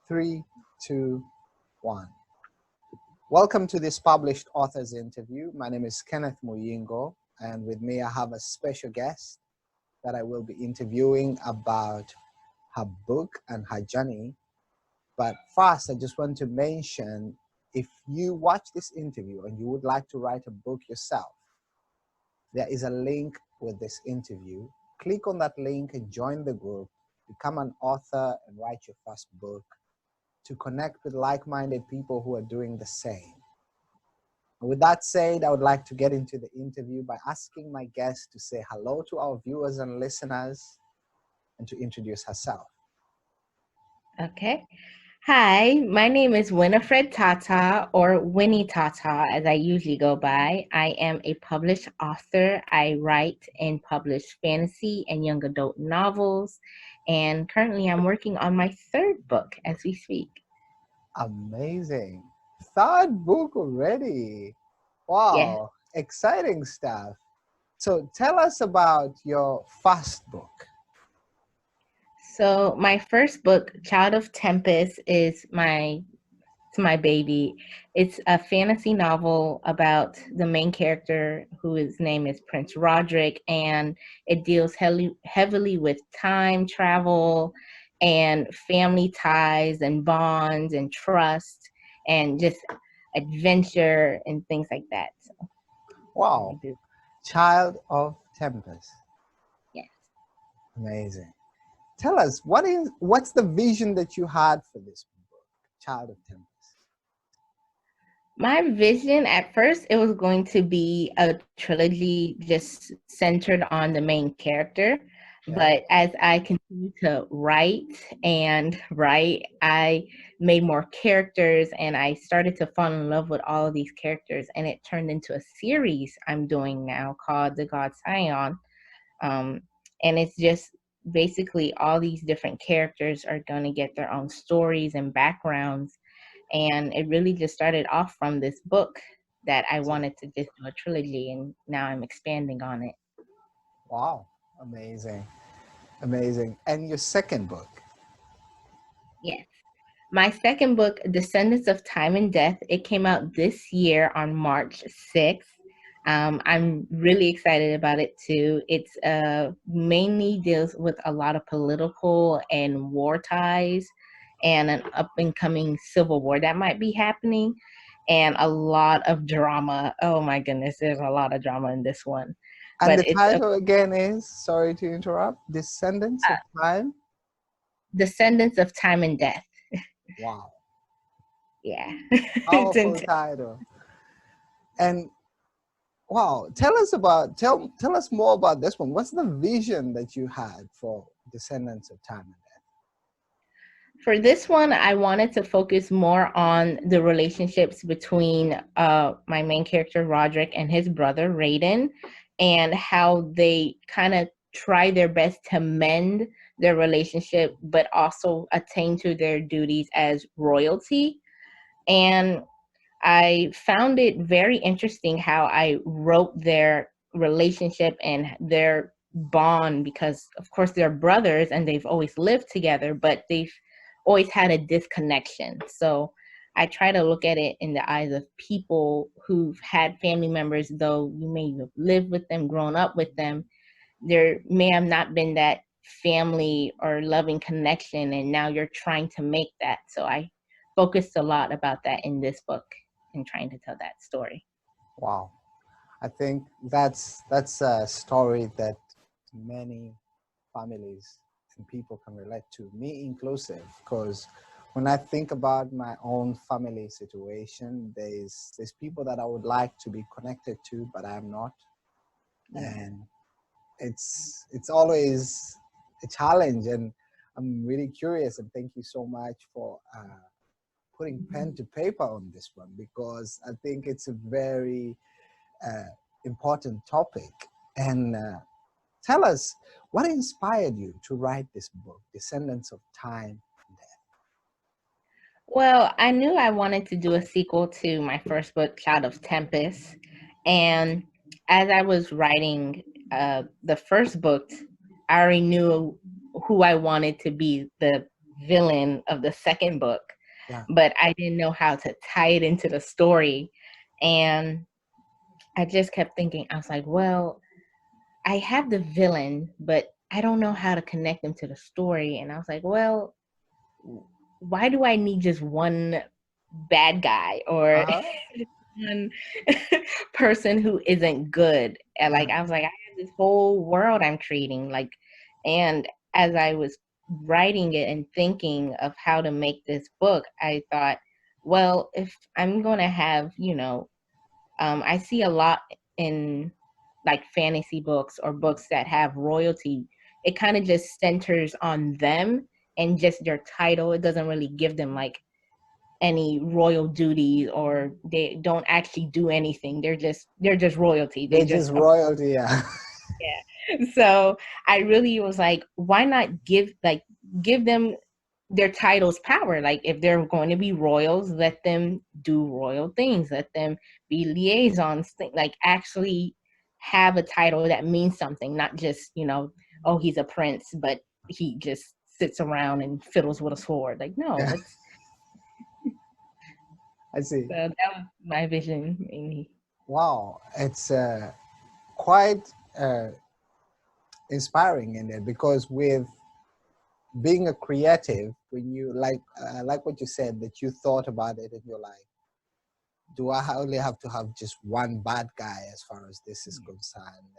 Three, two, one. Welcome to this published author's interview. My name is Kenneth Muyingo, and with me I have a special guest that I will be interviewing about her book and her journey. But first, I just want to mention, if you watch this interview and you would like to write a book yourself, there is a link with this interview. Click on that link and join the group, become an author and write your first book, to connect with like-minded people who are doing the same. And with that said, I would like to get into the interview by asking my guest to say hello to our viewers and listeners and to introduce herself. Okay. Hi, my name is Winifred Tataw, or Winnie Tataw, as I usually go by. I am a published author. I write and publish fantasy and young adult novels, and currently I'm working on my third book as we speak. Amazing. Third book already. Yes. Wow, exciting stuff. So tell us about your first book. So my first book, Child of Tempest, is my baby. It's a fantasy novel about the main character, whose name is Prince Roderick, and it deals heavily with time travel and family ties and bonds and trust and just adventure and things like that. So I Wow, do. Child of Tempest. Yes. Amazing. Tell us, what's the vision that you had for this book, Child of Tempest? My vision at first, it was going to be a trilogy just centered on the main character. Yeah. But as I continued to write, I made more characters and I started to fall in love with all of these characters. And it turned into a series I'm doing now called The God Scion. Um, and it's just basically all these different characters are going to get their own stories and backgrounds, and it really just started off from this book that I wanted to just do a trilogy, and now I'm expanding on it. Wow, amazing, amazing. And your second book? Yes. My second book, Descendants of Time and Death, it came out this year on March 6th. I'm really excited about it too. It's mainly deals with a lot of political and war ties and an up and coming civil war that might be happening, and a lot of drama. Oh my goodness, there's a lot of drama in this one. And But the it's title again is, sorry to interrupt, Descendants uh, of Time? Descendants of Time and Death. Wow, Yeah. It's powerful title. And wow, tell us more about this one. What's the vision that you had for Descendants of Time and Death? For this one, I wanted to focus more on the relationships between my main character, Roderick, and his brother, Raiden, and how they kind of try their best to mend their relationship, but also attain to their duties as royalty. And I found it very interesting how I wrote their relationship and their bond, because of course they're brothers and they've always lived together, but they've always had a disconnection. So I try to look at it in the eyes of people who've had family members, though you may have lived with them, grown up with them, there may have not been that family or loving connection, and now you're trying to make that. So I focused a lot about that in this book and trying to tell that story. Wow, I think that's a story that many families and people can relate to, me inclusive, because when I think about my own family situation, there's people that I would like to be connected to, but I'm not. Yeah. And it's always a challenge, and I'm really curious, and thank you so much for putting pen to paper on this one, because I think it's a very uh, important topic. And tell us, what inspired you to write this book, Descendants of Time and Death? Well, I knew I wanted to do a sequel to my first book, Child of Tempest. And as I was writing the first book, I already knew who I wanted to be the villain of the second book, Yeah. but I didn't know how to tie it into the story. And I just kept thinking, I was like, well, I have the villain, but I don't know how to connect them to the story. And I was like, well, why do I need just one bad guy or Uh-huh. one person who isn't good? And Yeah. like, I was like, I have this whole world I'm creating. Like, and as I was writing it and thinking of how to make this book, I thought, well, if I'm going to have, I see a lot in like fantasy books or books that have royalty. It kind of just centers on them and just their title. It doesn't really give them like any royal duties, or they don't actually do anything. They're just royalty. They They're just just royalty. Yeah. yeah. So I really was like, why not give them their titles power? Like if they're going to be royals, let them do royal things. Let them be liaisons. Like actually have a title that means something, not just oh, he's a prince, but he just sits around and fiddles with a sword. Like no, Yeah. let's. I see. So that was my vision, mainly. Wow. It's quite uh, inspiring in it, because with being a creative, when you like what you said, that you thought about it and you're like, do I only have to have just one bad guy as far as this is concerned?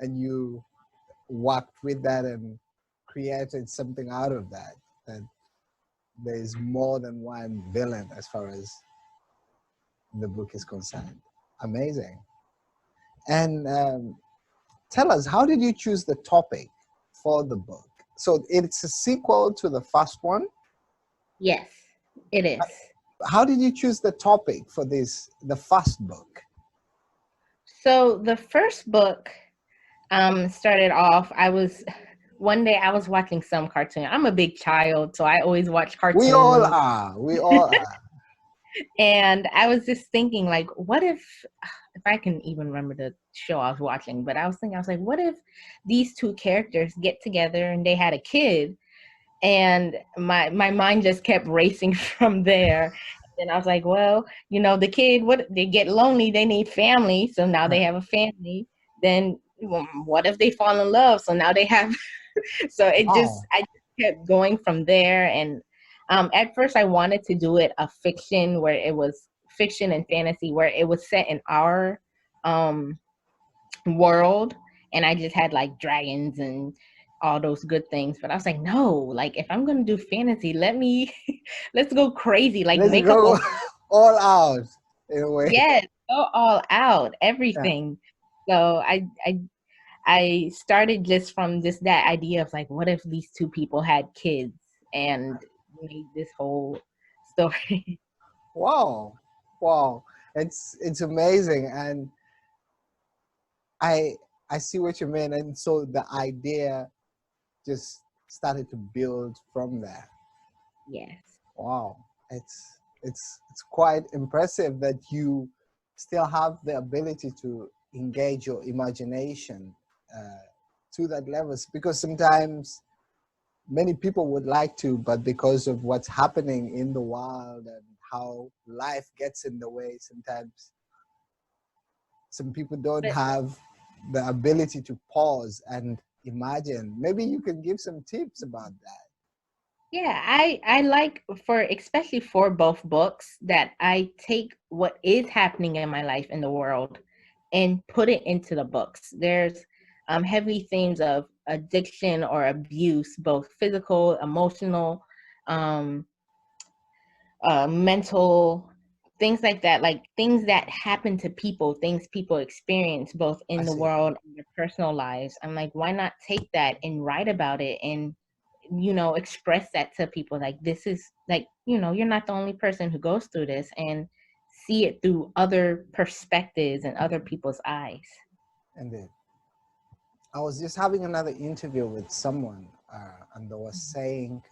And you worked with that and created something out of that, that there is more than one villain as far as the book is concerned. Amazing. And tell us, how did you choose the topic for the book? So it's a sequel to the first one. Yes, it is. How did you choose the topic for the first book? So the first book started off, one day I was watching some cartoon. I'm a big child, so I always watch We all cartoons. are. We all are. And I was just thinking, like, what if I can even remember the show I was watching, but I was like, what if these two characters get together and they had a kid? And my mind just kept racing from there. And I was like, well, the kid, what they get lonely, they need family, so now they have a family. Then what if they fall in love? So now they have so Wow. I just kept going from there. And at first I wanted to do it a fiction, where it was fiction and fantasy, where it was set in our um world, and I just had like dragons and all those good things. But I was like, no, like if I'm gonna do fantasy, let's go crazy, like Let's make up a go all out in a way. yes, go all out, Yeah, everything. So I started just from just that idea of like, what if these two people had kids, and made this whole story. wow, wow. It's amazing, and I I see what you mean, and so the idea just started to build from there. Yes. Wow, it's quite impressive that you still have the ability to engage your imagination uh, to that levels, because sometimes many people would like to, but because of what's happening in the world and how life gets in the way, sometimes some people don't But have the ability to pause and imagine. Maybe you can give some tips about that. yeah, I like, for especially for both books, that I take what is happening in my life in the world and put it into the books. There's heavy themes of addiction or abuse, both physical, emotional, um, mental, things like that, like things that happen to people, things people experience both I in the see. world and their personal lives. I'm like, why not take that and write about it and express that to people? Like, this is like, you're not the only person who goes through this, and see it through other perspectives and other people's eyes. Indeed. I was just having another interview with someone, and they was saying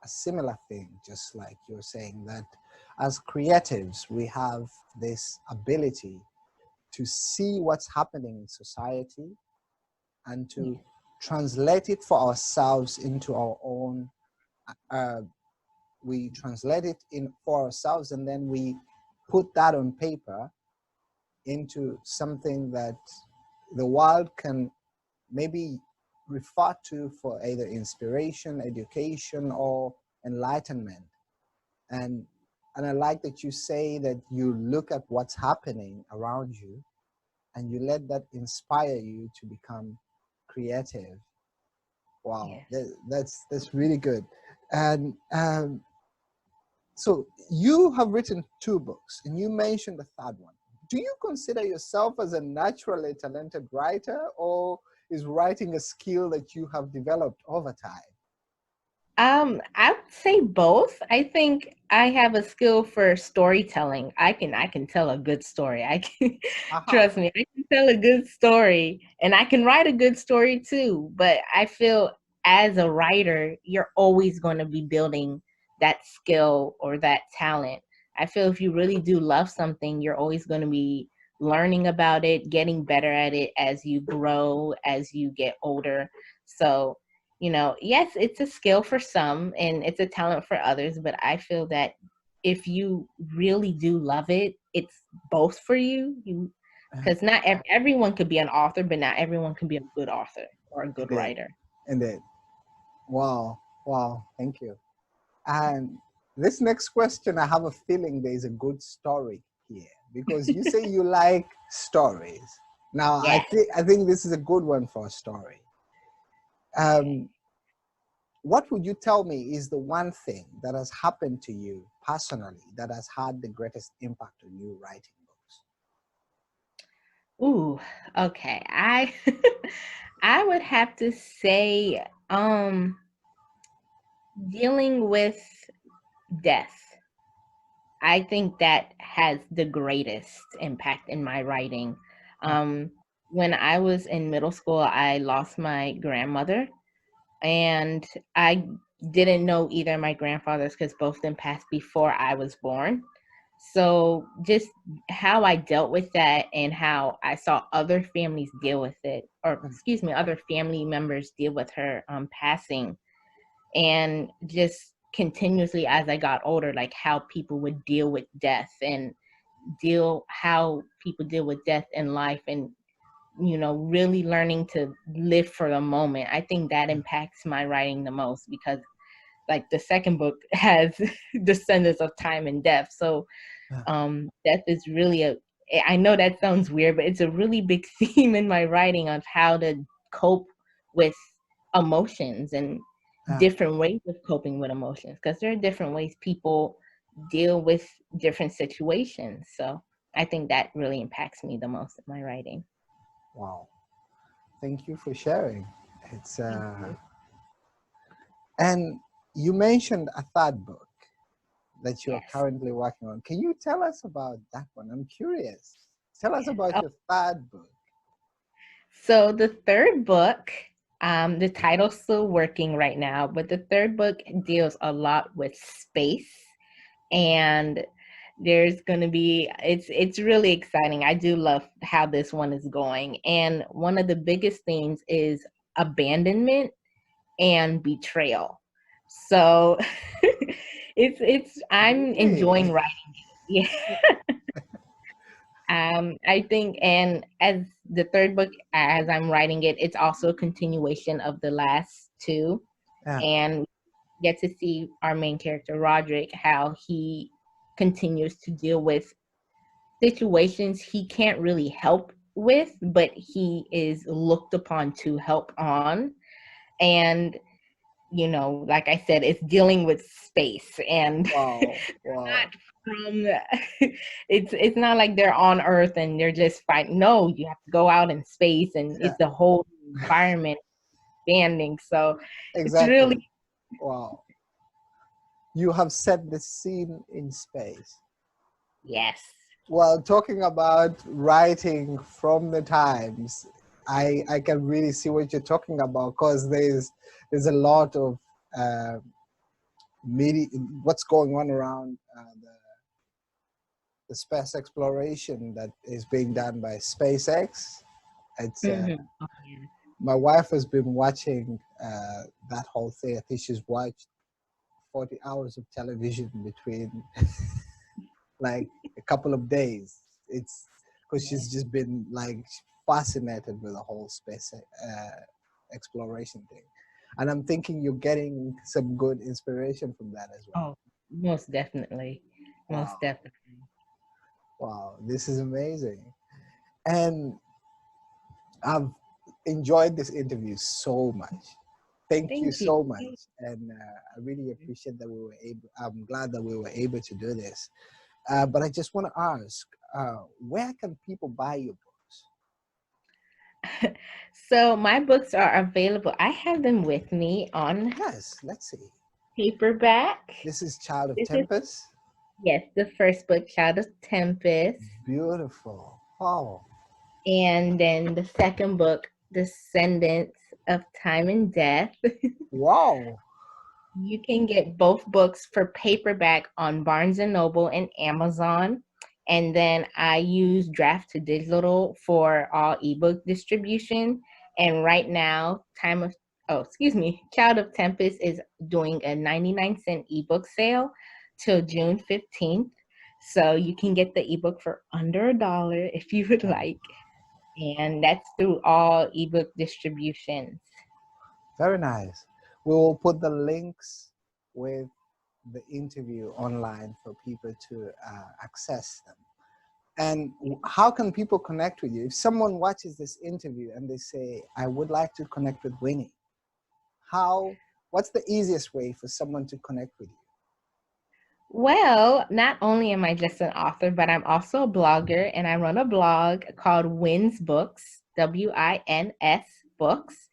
a similar thing, just like you're saying, that as creatives, we have this ability to see what's happening in society and Yeah. to translate it for ourselves into our own uh, we translate it in for ourselves, and then we put that on paper into something that the world can maybe refer to for either inspiration, education, or enlightenment. And and I like that you say that you look at what's happening around you and you let that inspire you to become creative. Wow, Yes. that's really good. And so you have written two books, and you mentioned the third one. Do you consider yourself as a naturally talented writer, or is writing a skill that you have developed over time? I would say both. I think I have a skill for storytelling. I can tell a good story. I can Aha. trust me, I can tell a good story and I can write a good story too. But I feel as a writer, you're always going to be building that skill or that talent. I feel if you really do love something, you're always going to be learning about it, getting better at it as you grow, as you get older. So yes, it's a skill for some and it's a talent for others, but I feel that if you really do love it, it's both for you. Because not everyone could be an author, but not everyone can be a good author or a good Indeed, writer. indeed. Wow, wow, thank you. And this next question, I have a feeling there is a good story here because you say you like stories. Now, Yes. I think this is a good one for a story. Okay. Um, what would you tell me is the one thing that has happened to you personally that has had the greatest impact on you writing books? Ooh, okay. I would have to say dealing with death. I think that has the greatest impact in my writing. Ah, Um, when I was in middle school, I lost my grandmother, and I didn't know either of my grandfathers because both of them passed before I was born. So just how I dealt with that and how I saw other families deal with it, or ah, excuse me, other family members deal with her passing, and just continuously as I got older, like how people would deal with death and deal how people deal with death in life, and really learning to live for the moment. I think that impacts my writing the most because like the second book has Descendants of Time and Death. So ah, death is really I know that sounds weird, but it's a really big theme in my writing of how to cope with emotions and ah. different ways of coping with emotions, because there are different ways people deal with different situations. So I think that really impacts me the most in my writing. Wow. Thank you for sharing. It's Thank you. and you mentioned a third book that you are Yes. currently working on. Can you tell us about that one? I'm curious. Tell us Yes. about Oh, your third book. so the third book, the title's still working right now, but the third book deals a lot with space, and there's going to be it's really exciting. I do love how this one is going, and one of the biggest themes is abandonment and betrayal. So it's I'm enjoying Really? writing it. I think, and as the third book, as I'm writing it, it's also a continuation of the last two, Yeah. and get to see our main character Roderick, how he continues to deal with situations he can't really help with, but he is looked upon to help on. And like I said, it's dealing with space and Wow. not Wow. from it's not like they're on Earth and they're just fighting. No, you have to go out in space, and Yeah. it's the whole environment expanding. So it's really Exactly. Wow. You have set the scene in space. yes. Well, talking about writing from the times, I can really see what you're talking about because there's a lot of uh, media, what's going on around the space exploration that is being done by SpaceX. It's Oh, yeah. my wife has been watching that whole thing. I think she's watched. 40 hours of television between like a couple of days. It's because she's just been like fascinated with the whole space exploration thing. And I'm thinking you're getting some good inspiration from that as well. Oh, most definitely. Wow. Most definitely. Wow. This is amazing. And I've enjoyed this interview so much. Thank you Thank you. so much. And I really appreciate that we were able, I'm glad that we were able to do this. But I just want to ask, where can people buy your books? So my books are available. I have them with me on Yes, let's see. paperback. This is Child of This is, Tempest. yes, the first book, Child of Tempest. Beautiful. Wow. And then the second book, Descendants of Time and Death. Wow. You can get both books for paperback on Barnes and Noble and Amazon. And then I use Draft to Digital for all ebook distribution. And right now, Child of Tempest is doing a 99-cent ebook sale till June 15th. So you can get the ebook for under $1 if you would Wow. like. And that's through all ebook distributions. Very nice. We will put the links with the interview online for people to access them. And how can people connect with you? If someone watches this interview and they say, I would like to connect with Winnie, what's the easiest way for someone to connect with you? Well, not only am I just an author, but I'm also a blogger, and I run a blog called Wins Books, WINS Books.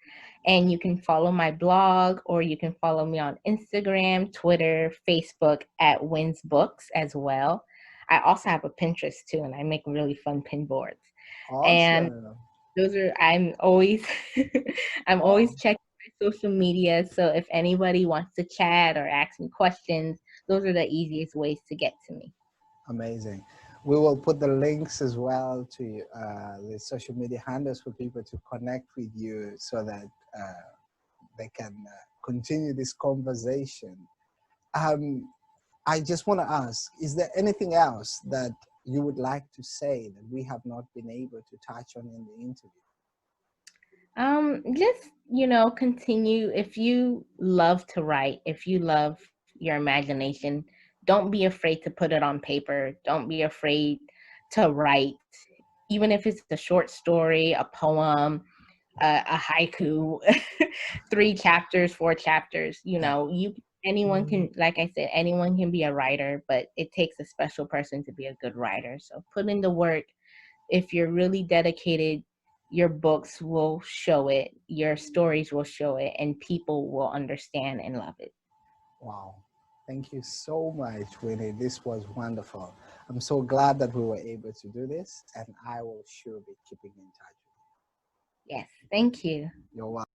And you can follow my blog, or you can follow me on Instagram, Twitter, Facebook at Wins Books as well. I also have a Pinterest too, and I make really fun pin boards. And Awesome. those are I'm always I'm Wow. always checking my social media. So if anybody wants to chat or ask me questions, those are the easiest ways to get to me. Amazing. We will put the links as well to the social media handles for people to connect with you so that they can continue this conversation. Um, I just want to ask, is there anything else that you would like to say that we have not been able to touch on in the interview? Just continue. If you love to write, if you love your imagination, don't be afraid to put it on paper. Don't be afraid to write, even if it's a short story, a poem, a haiku, 3 chapters, 4 chapters. Yeah. You anyone can, like I said, anyone can be a writer, but it takes a special person to be a good writer. So put in the work. If you're really dedicated, your books will show it, your stories will show it, and people will understand and love it. Wow. Thank you so much, Winnie. This was wonderful. I'm so glad that we were able to do this, and I will sure be keeping in touch with Yes, thank you. you. You're welcome.